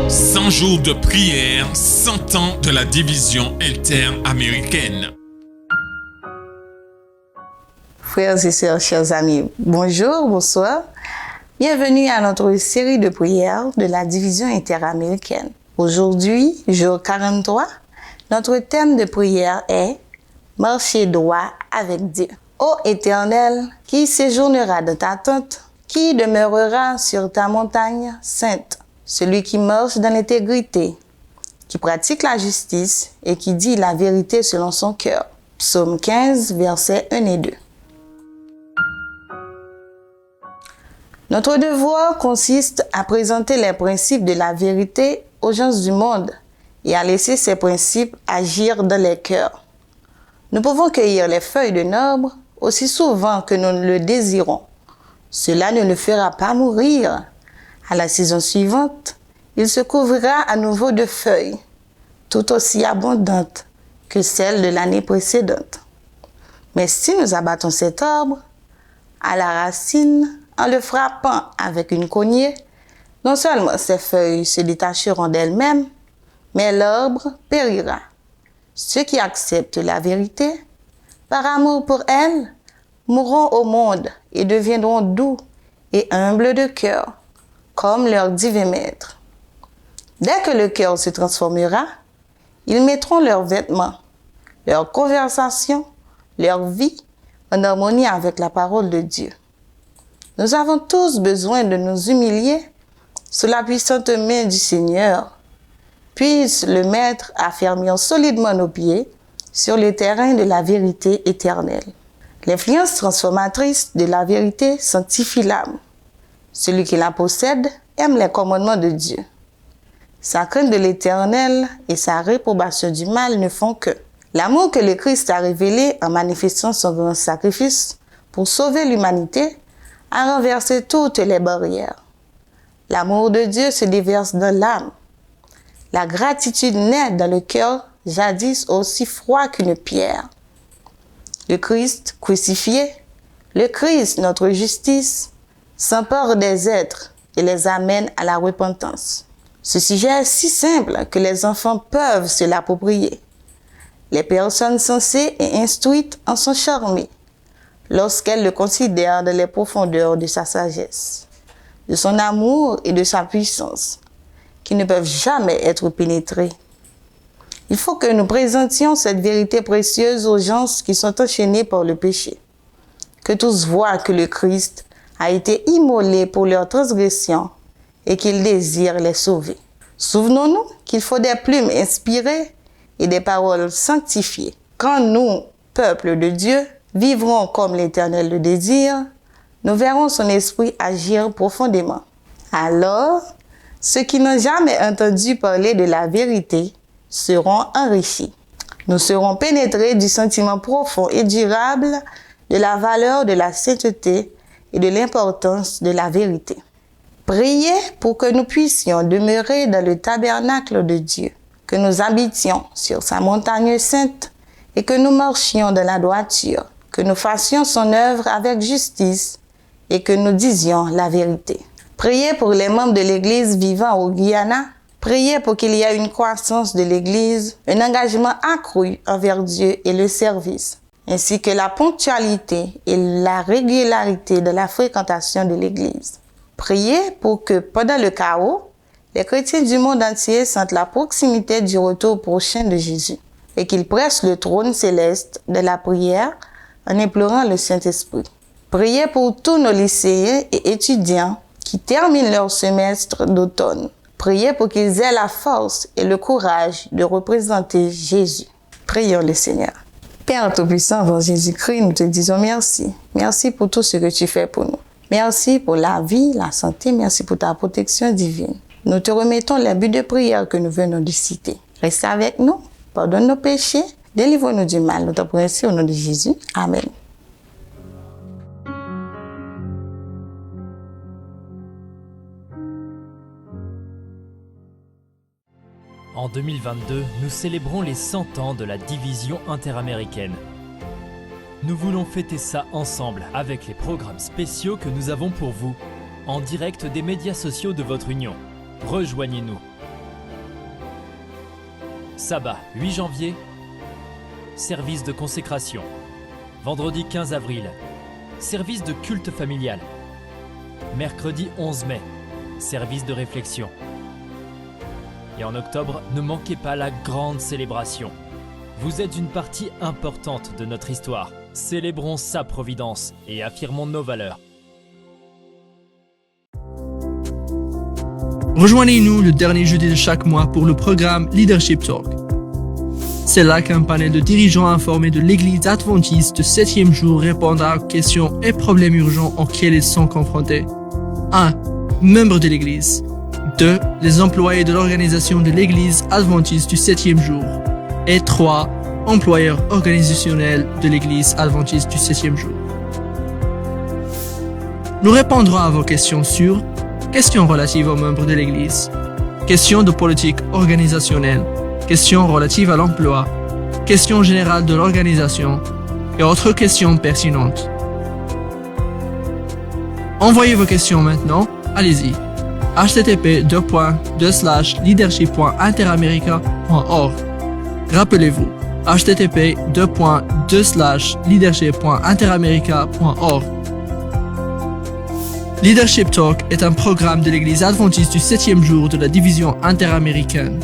100 jours de prière, 100 ans de la division interaméricaine. Frères et sœurs, chers amis, bonjour, bonsoir. Bienvenue à notre série de prières de la division interaméricaine. Aujourd'hui, jour 43, notre thème de prière est « Marcher droit avec Dieu ». Ô Éternel, qui séjournera dans ta tente, qui demeurera sur ta montagne sainte, celui qui marche dans l'intégrité, qui pratique la justice et qui dit la vérité selon son cœur. Psaume 15, versets 1 et 2. Notre devoir consiste à présenter les principes de la vérité aux gens du monde et à laisser ces principes agir dans les cœurs. Nous pouvons cueillir les feuilles de arbre aussi souvent que nous le désirons. Cela ne le fera pas mourir. À la saison suivante, il se couvrira à nouveau de feuilles, tout aussi abondantes que celles de l'année précédente. Mais si nous abattons cet arbre à la racine en le frappant avec une cognée, non seulement ses feuilles se détacheront d'elles-mêmes, mais l'arbre périra. Ceux qui acceptent la vérité, par amour pour elle, mourront au monde et deviendront doux et humbles de cœur, comme leur divin maître. Dès que le cœur se transformera, ils mettront leurs vêtements, leur conversation, leur vie en harmonie avec la parole de Dieu. Nous avons tous besoin de nous humilier sous la puissante main du Seigneur. Puisse le Maître affermir solidement nos pieds sur le terrain de la vérité éternelle. L'influence transformatrice de la vérité sanctifie l'âme. Celui qui la possède aime les commandements de Dieu. Sa crainte de l'Éternel et sa réprobation du mal ne font que. L'amour que le Christ a révélé en manifestant son grand sacrifice pour sauver l'humanité a renversé toutes les barrières. L'amour de Dieu se déverse dans l'âme. La gratitude naît dans le cœur, jadis aussi froid qu'une pierre. Le Christ crucifié, le Christ, notre justice, s'empare des êtres et les amène à la repentance. Ce sujet est si simple que les enfants peuvent se l'approprier. Les personnes sensées et instruites en sont charmées lorsqu'elles le considèrent dans les profondeurs de sa sagesse, de son amour et de sa puissance, qui ne peuvent jamais être pénétrées. Il faut que nous présentions cette vérité précieuse aux gens qui sont enchaînés par le péché. Que tous voient que le Christ a été immolé pour leurs transgressions et qu'il désire les sauver. Souvenons-nous qu'il faut des plumes inspirées et des paroles sanctifiées. Quand nous, peuple de Dieu, vivrons comme l'Éternel le désire, nous verrons son esprit agir profondément. Alors, ceux qui n'ont jamais entendu parler de la vérité seront enrichis. Nous serons pénétrés du sentiment profond et durable de la valeur de la sainteté et de l'importance de la vérité. Priez pour que nous puissions demeurer dans le tabernacle de Dieu, que nous habitions sur sa montagne sainte et que nous marchions dans la droiture, que nous fassions son œuvre avec justice et que nous disions la vérité. Priez pour les membres de l'Église vivant au Guyana. Priez pour qu'il y ait une croissance de l'Église, un engagement accru envers Dieu et le service, ainsi que la ponctualité et la régularité de la fréquentation de l'Église. Priez pour que, pendant le chaos, les chrétiens du monde entier sentent la proximité du retour prochain de Jésus et qu'ils pressent le trône céleste de la prière en implorant le Saint-Esprit. Priez pour tous nos lycéens et étudiants qui terminent leur semestre d'automne. Priez pour qu'ils aient la force et le courage de représenter Jésus. Prions le Seigneur. Père Tout-Puissant, avant Jésus-Christ, nous te disons merci. Merci pour tout ce que tu fais pour nous. Merci pour la vie, la santé. Merci pour ta protection divine. Nous te remettons les buts de prière que nous venons de citer. Reste avec nous, pardonne nos péchés, délivre-nous du mal. Nous te prions au nom de Jésus. Amen. En 2022, nous célébrons les 100 ans de la division interaméricaine. Nous voulons fêter ça ensemble avec les programmes spéciaux que nous avons pour vous, en direct des médias sociaux de votre union. Rejoignez-nous. Sabbat 8 janvier, service de consécration. Vendredi 15 avril, service de culte familial. Mercredi 11 mai, service de réflexion. Et en octobre, ne manquez pas la grande célébration. Vous êtes une partie importante de notre histoire. Célébrons sa providence et affirmons nos valeurs. Rejoignez-nous le dernier jeudi de chaque mois pour le programme Leadership Talk. C'est là qu'un panel de dirigeants informés de l'Église adventiste du 7e jour répondra aux questions et problèmes urgents auxquels ils sont confrontés. 1. Membres de l'Église. 2. Les employés de l'organisation de l'Église adventiste du 7e jour. Et 3. Employeurs organisationnels de l'Église adventiste du 7e jour. Nous répondrons à vos questions sur questions relatives aux membres de l'Église, questions de politique organisationnelle, questions relatives à l'emploi, questions générales de l'organisation et autres questions pertinentes. Envoyez vos questions maintenant, allez-y. http://leadership.interamerica.org. Rappelez-vous, http://leadership.interamerica.org. Leadership Talk est un programme de l'Église adventiste du 7e jour de la division interaméricaine.